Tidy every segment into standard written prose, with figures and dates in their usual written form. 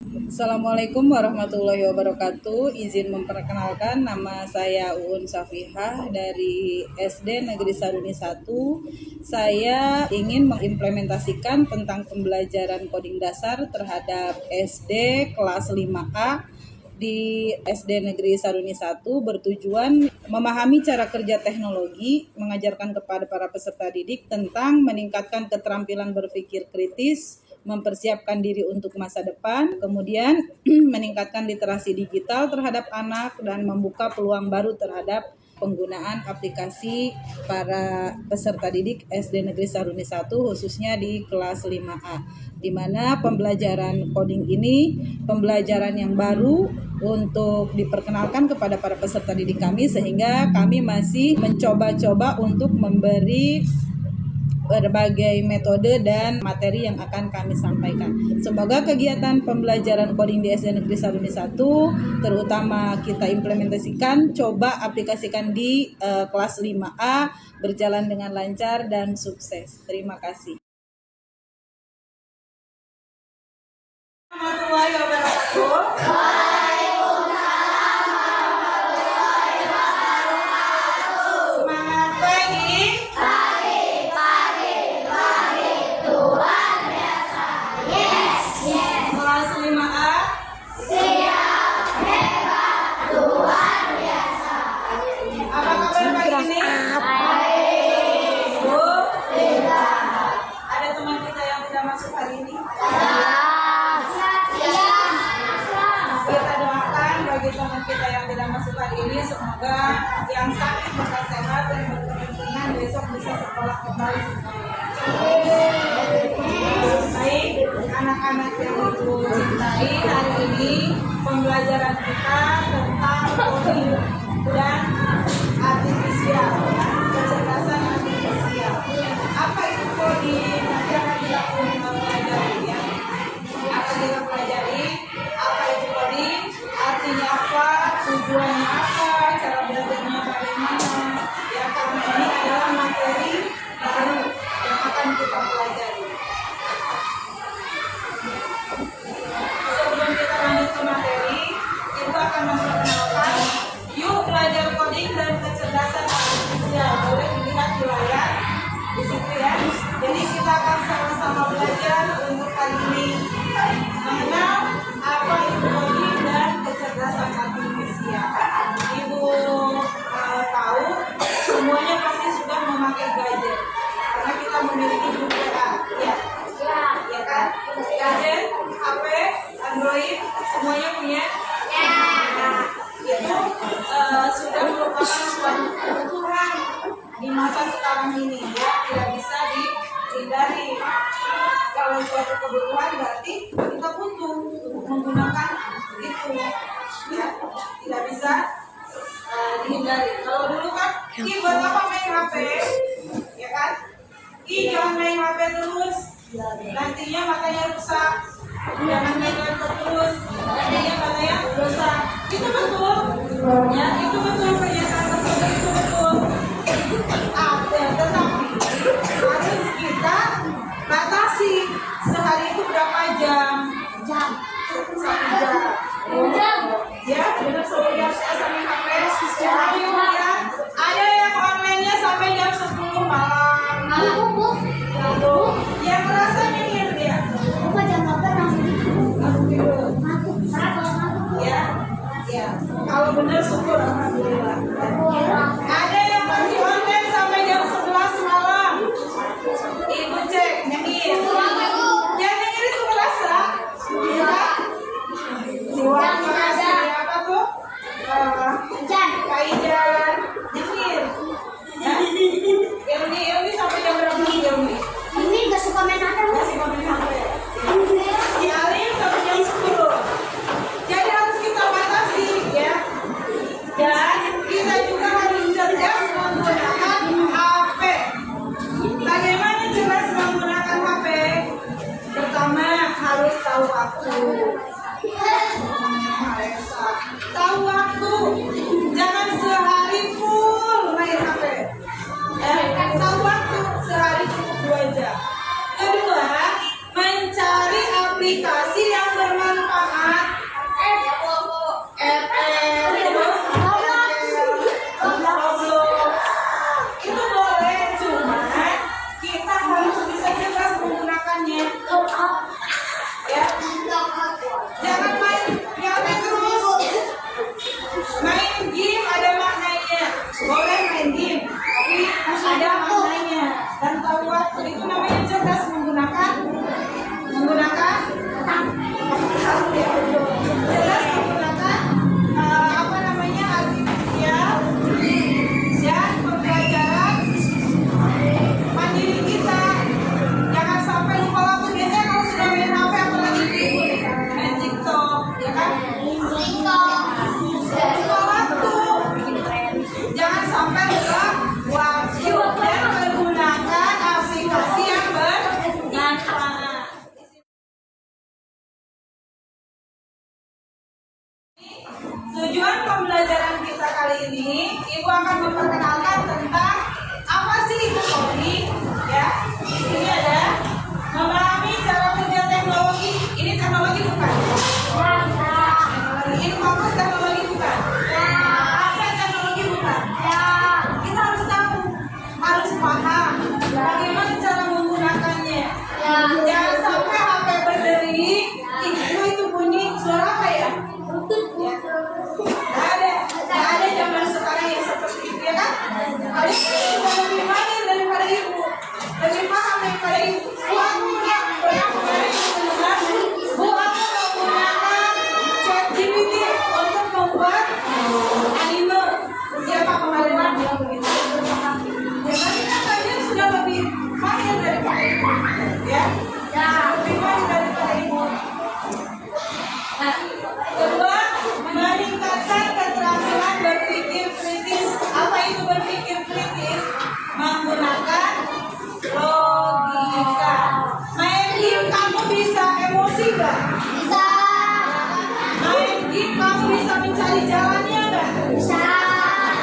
Assalamualaikum warahmatullahi wabarakatuh. Izin memperkenalkan, nama saya Uun Safihah dari SD Negeri Saruni 1. Saya ingin mengimplementasikan tentang pembelajaran coding dasar terhadap SD kelas 5A di SD Negeri Saruni 1, bertujuan memahami cara kerja teknologi, mengajarkan kepada para peserta didik tentang meningkatkan keterampilan berpikir kritis, mempersiapkan diri untuk masa depan, kemudian meningkatkan literasi digital terhadap anak dan membuka peluang baru terhadap penggunaan aplikasi para peserta didik SD Negeri Saruni 1 khususnya di kelas 5A, di mana pembelajaran coding ini pembelajaran yang baru untuk diperkenalkan kepada para peserta didik kami, sehingga kami masih mencoba-coba untuk memberi berbagai metode dan materi yang akan kami sampaikan. Semoga kegiatan pembelajaran coding di SD Negeri Saruni 1 terutama kita implementasikan, coba aplikasikan di kelas 5A berjalan dengan lancar dan sukses. Terima kasih. Warahmatullahi wabarakatuh. Semangat pagi. Kelas 5A. Apa kabar pagi ini? Bu? Ada teman kita yang tidak masuk hari ini? Kita doakan bagi teman kita yang tidak masuk hari ini, semoga yang sakit bakal sehat dan berkepentingan besok bisa sekolah kembali semuanya. Baik, anak-anak yang ibu cintai, hari ini pembelajaran kita tentang coding dan artifisial, kecerdasan artifisial. Apa itu coding? Nanti akan kita pelajari ya. Akan kita pelajari apa itu coding, artinya apa, tujuannya apa, cara belajarnya bagaimana. Ya, karena ini adalah materi baru yang akan kita pelajari. Sebelum kita lanjut ke materi, Ibu akan memperkenalkan, yuk belajar coding dan kecerdasan artifisial. Boleh dilihat di layar di situ ya. Jadi kita akan sama-sama belajar untuk kali ini mengenal apa itu coding dan kecerdasan artifisial. Ibu tahu semuanya pasti sudah memakai gadget karena kita memiliki grup WA, ya kan? Gadget, HP, Android, semuanya punya. Itu sudah merupakan suatu kebutuhan di masa sekarang ini, ya, tidak bisa dihindari. Kalau suatu kebutuhan berarti kita butuh untuk menggunakan itu, ya, tidak bisa dihindari. Kalau dulu kan, buat apa main HP, ya kan? Jangan main HP terus, nantinya matanya rusak. Jangan main laptop terus, nantinya matanya rusak. Itu betul, ya, itu betul, pernyataan tersebut itu betul. Tetapi harus kita batasi, sehari itu berapa jam? Satu jam. Ya, benar, sebelum saya main HP. Ayo ya, ada yang online-nya sampai jam 10 malam. Yang merasa nyengir dia. Ya. Kalau benar syukur, alhamdulillah. Ada yang masih online sampai jam 11 malam. Ibu cek, nyengir. Yang nyengir itu merasa. Ya. Apa tuh? Kaijan. Nyengir. Ilmi sampai jam berapa sih Ilmi? Ini gak suka main HP. Si Alim sampai jam 10. Jadi harus kita batasi, ya. Dan kita juga harus cerdas menggunakan HP. Bagaimana cerdas menggunakan HP? Pertama harus tahu waktu. Tahu waktu. Jangan sehari full main HP. Tahu waktu, sehari cukup 2 jam. Kedua, mencari aplikasi yang bermanfaat. cerdas menggunakan cerdas menggunakan apa namanya artificial dan pembelajaran mandiri kita. Jangan sampai lupa waktu. Biasanya kalau sudah main HP apalagi main TikTok, ya kan? Lupa waktu. Jangan sampai lupa waktu dan menggunakan aplikasi yang bermanfaat. Tujuan pembelajaran kita kali ini, Ibu akan memperkenalkan tentang apa sih itu coding, ya. Di sini ada memahami cara kerja teknologi. Ini teknologi bukan? Teknologi. Ini fokus teknologi bukan? Apa teknologi bukan? Kita harus tahu, harus paham bagaimana cara menggunakannya. Jangan sampai HP berderi, itu bunyi suara apa ya? Nggak ada zaman sekarang yang seperti itu, ya kan? Adik sudah lebih mahir daripada ibu, lebih paham daripada ibu. Bu, aku menggunakan ChatGPT untuk membuat anime. Siapa kemarin yang bilang begitu? Ya, tapi kan kalian sudah lebih mahir daripada ibu, ya? Lebih mahir daripada ibu. Nah, kedua, meningkatkan keterampilan berpikir kritis. Apa itu berpikir kritis? Menggunakan logika. Main game kamu bisa emosi gak? Bisa. Main game kamu bisa mencari jalannya gak? Bisa.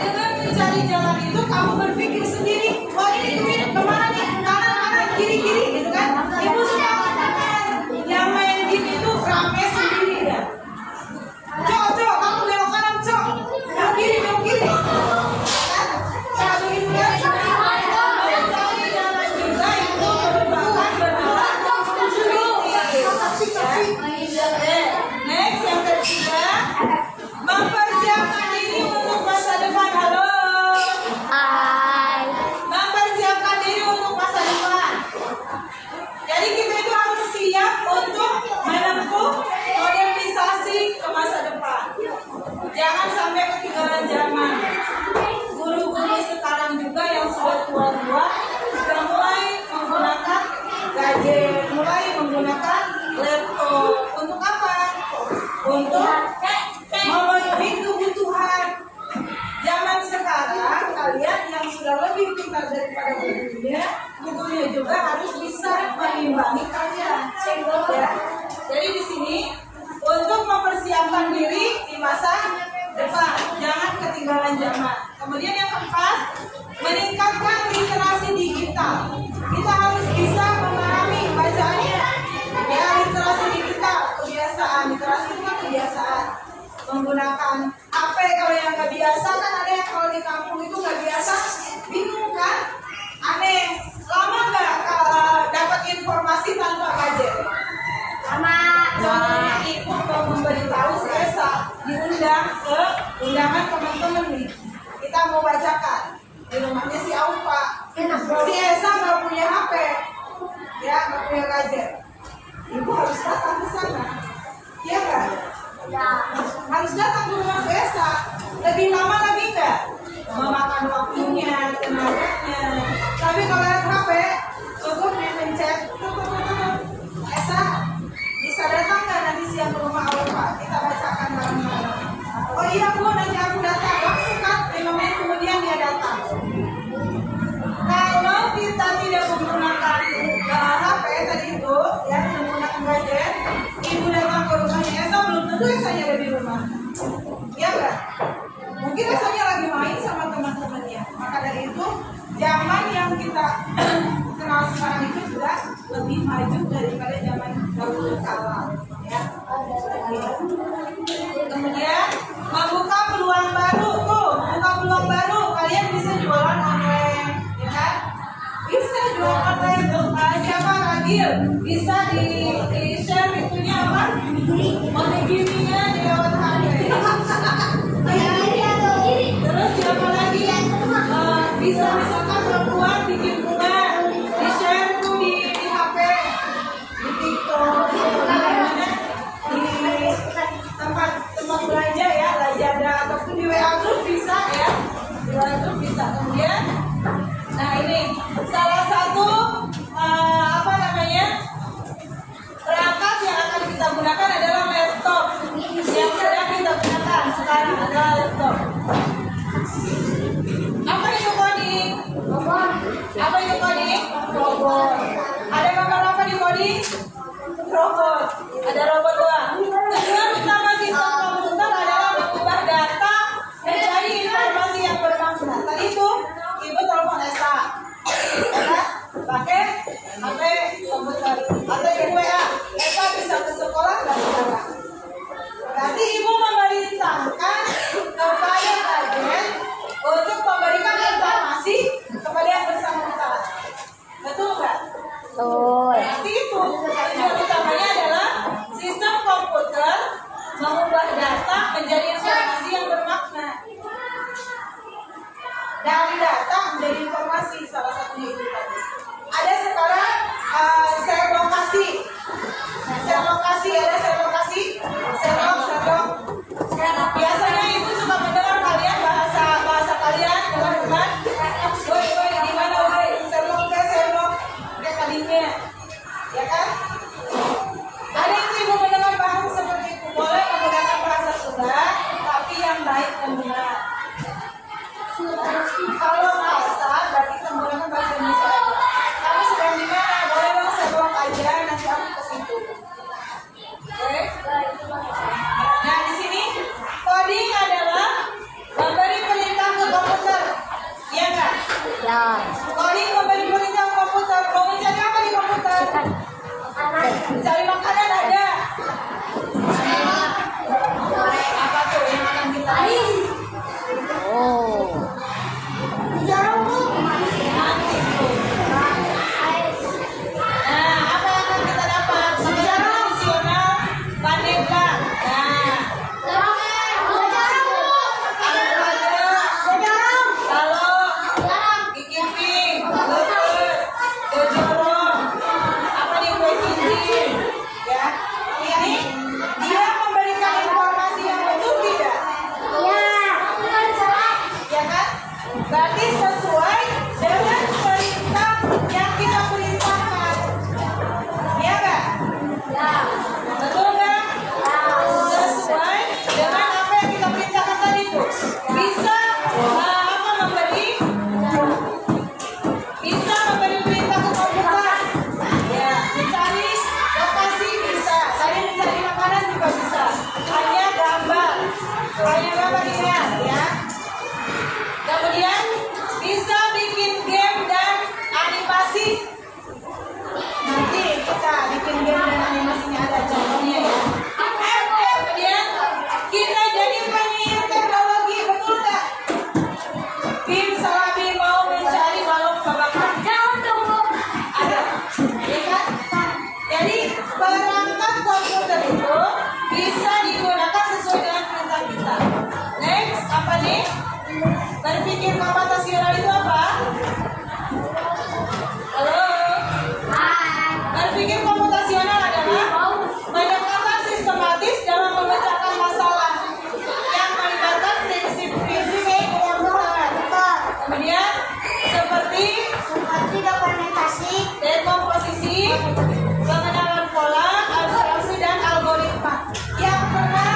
Dengan mencari jalan itu kamu berpikir sendiri. Oh ini kemana nih? Kanan, kiri, gitu kan? Ibu suka mengatakan yang main game itu rame sendiri ya. Cok, kamu belok kanan, cok. Belok kiri. Kan? Cara begitu ya. Mencari jalan juga itu merupakan bernama next, yang ketiga, mempersiapkan diri untuk masa depan. Halo. Hai. Mempersiapkan diri untuk masa depan. Jadi kita itu harus siap untuk menempuh modernisasi ke masa depan. Jangan sampai ketinggalan zaman. Guru-guru sekarang juga yang sudah tua-tua sudah mulai menggunakan gadget, mulai menggunakan laptop. Untuk apa? Untuk memenuhi kebutuhan. Zaman sekarang kalian yang sudah lebih pintar daripada gurunya juga harus bisa mengimbangi kalian. Ya. Jadi di sini untuk mempersiapkan diri di masa depan, jangan ketinggalan zaman. Kemudian yang keempat, meningkatkan literasi digital. Kita harus bisa memahami bacaannya. Ya, literasi digital, kebiasaan. Literasi itu kan kebiasaan. Menggunakan HP kalau yang nggak biasa kan ada yang kalau di kampung itu nggak biasa, bingung kan? Aneh. Lama nggak dapat informasi tanpa gadget? Contohnya ibu mau memberitahu Esa diundang ke undangan teman-teman nih. Kita mau bacakan di rumahnya si Aufa. Si Esa nggak punya HP, ya nggak punya gadget. Ibu harus datang ke sana, iya kan? Harus datang ke rumah si Esa. Lebih lama lagi nggak? Memakan waktunya, tenaganya. Tapi kalau lihat HP, cukup mencet. Esa bisa datang nggak nanti siang ke rumah Aufa? Kita bacakan bareng-bareng. Oh iya Bu, nanti aku datang. Langsung kan 5 menit kemudian dia datang. Kalau kita tidak menggunakan HP tadi itu, ya menggunakan gadget, ibu datang ke rumahnya Esa, belum tentu Esanya ada di rumah. Iya nggak? Mungkin Esanya lagi main sama teman-temannya. Maka dari itu, zaman yang kita kenal sekarang itu sudah lebih maju daripada zaman dahulu kala. Ya. Kemudian membuka peluang baru. Tuh, membuka peluang baru. Kalian bisa jualan online, ya kan? Bisa jualan online. Siapa Ragil? Bisa di share itunya apa? Monogaminya di lewat HP. Terus siapa lagi? Bisa misalkan perempuan bikin bunga, di share tuh di coding robot. Ada robot doang. Tujuan utama sistem komputer adalah mengubah data menjadi informasi yang bermakna. Tadi itu ibu telepon Esa, ya kan? Pakai HP komputer atau di WA. Esa bisa ke sekolah dan sekolah. Berarti ibu memerintahkan kepada agen untuk memberikan informasi kepada yang bersangkutan. Betul nggak? Betul. Berarti itu tujuan utamanya adalah sistem komputer mengubah data menjadi informasi yang bermakna. Dari data menjadi informasi, salah satunya itu tadi. Ada sekarang share lokasi. Nah, share lokasi, ada share lokasi, serok. Biasanya ibu suka mendengar kalian bahasa kalian dengar. Woi, di mana woi? Serok, kayak kalinya, ya kan? Ada yang ibu mendengar bahasa seperti itu, boleh menggunakan bahasa Sunda, tapi yang baik dan benar. Kalau kasar, berarti menggunakan bahasa Indonesia aja. Kamu sedang di mana? Boleh dong serok aja, nanti aku ke situ. Oke? Nah, di sini coding adalah memberi perintah ke komputer. Iya nggak? Ya. Coding memberi perintah ke komputer. Mau mencari apa di komputer? Mencari makanan ada. Apa tuh yang akan kita lihat? Oh. Nah, apa yang akan kita dapat? Makanan tradisional Pandeglang. Nah, kalau Kikiping, Dojorong, apa nih kue cincin, ya? Ini dia memberikan informasi yang betul tidak? Ya kan? Berarti sesuai dengan perintah yang kita perintahkan. Ya nggak? Betul nggak? Sesuai dengan apa yang kita perintahkan tadi itu. Bisa memberi perintah ke komputer. Ya, mencari lokasi bisa. Tadi mencari makanan juga bisa. Hanya gambar ingat ya. Kemudian bisa bikin game dan animasi. Nanti kita bikin game dan animasinya ada contohnya ya. Kemudian kita jadi penyihir teknologi, betul nggak? Bim salah Bim mau mencari balon kebakaran. Ada, ya kan? Jadi perangkat komputer itu bisa digunakan sesuai dengan perintah kita. Next, apa nih? Berpikir komputasional itu apa? Halo? Berpikir komputasional adalah pendekatan sistematis dalam memecahkan masalah yang melibatkan prinsip-prinsip komputer. Kemudian seperti dekomposisi, pengenalan pola, abstraksi dan algoritma. Yang pernah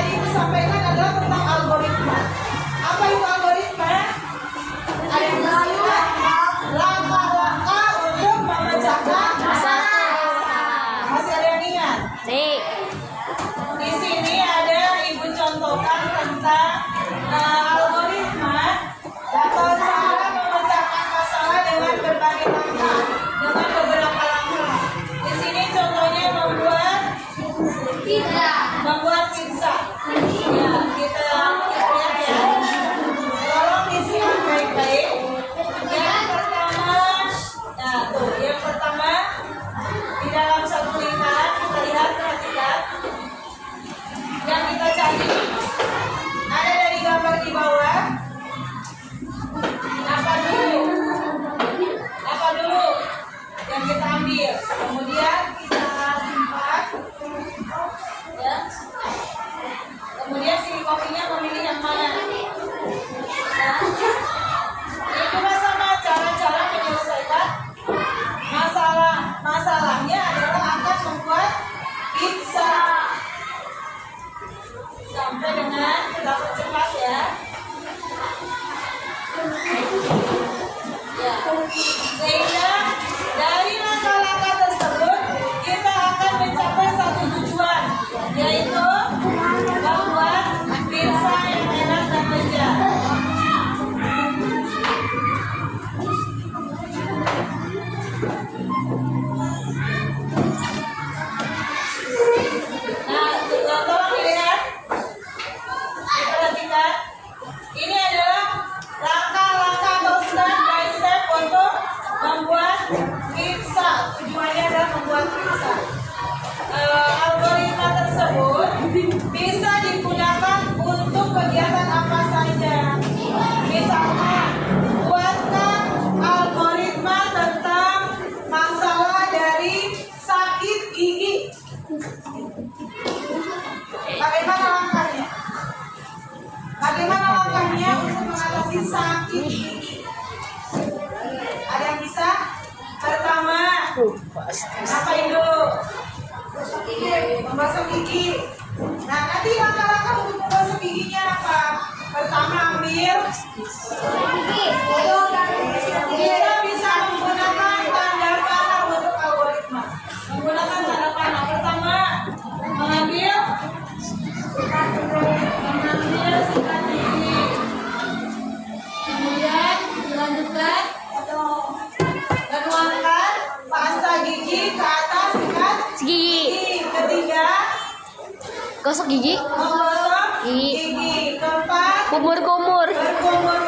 ibu sampaikan adalah tentang algoritma. Apa itu algoritma? Ada yang langkah-langkah untuk memecahkan masalah. tujuannya adalah membuat pizza. Algoritma tersebut bisa digunakan untuk kegiatan apa saja. Misalnya, buatkan algoritma tentang masalah dari sakit gigi. Bagaimana langkahnya? Bagaimana langkahnya untuk mengatasi sakit gigi? Ada yang bisa? Pertama, ngapain dulu? Membasuh gigi. Nah, nanti langkah-langkah untuk membasuh giginya apa? Pertama, ambil kita bisa menggunakan tanda panah untuk algoritma. Menggunakan tanda panah. Pertama, mengambil sikat gigi. Kemudian dilanjutkan menuangkan pasta gigi ke atas sikat Gigi. Ketiga, Gosok gigi. menggosok gigi. Keempat, Kumur-kumur. berkumur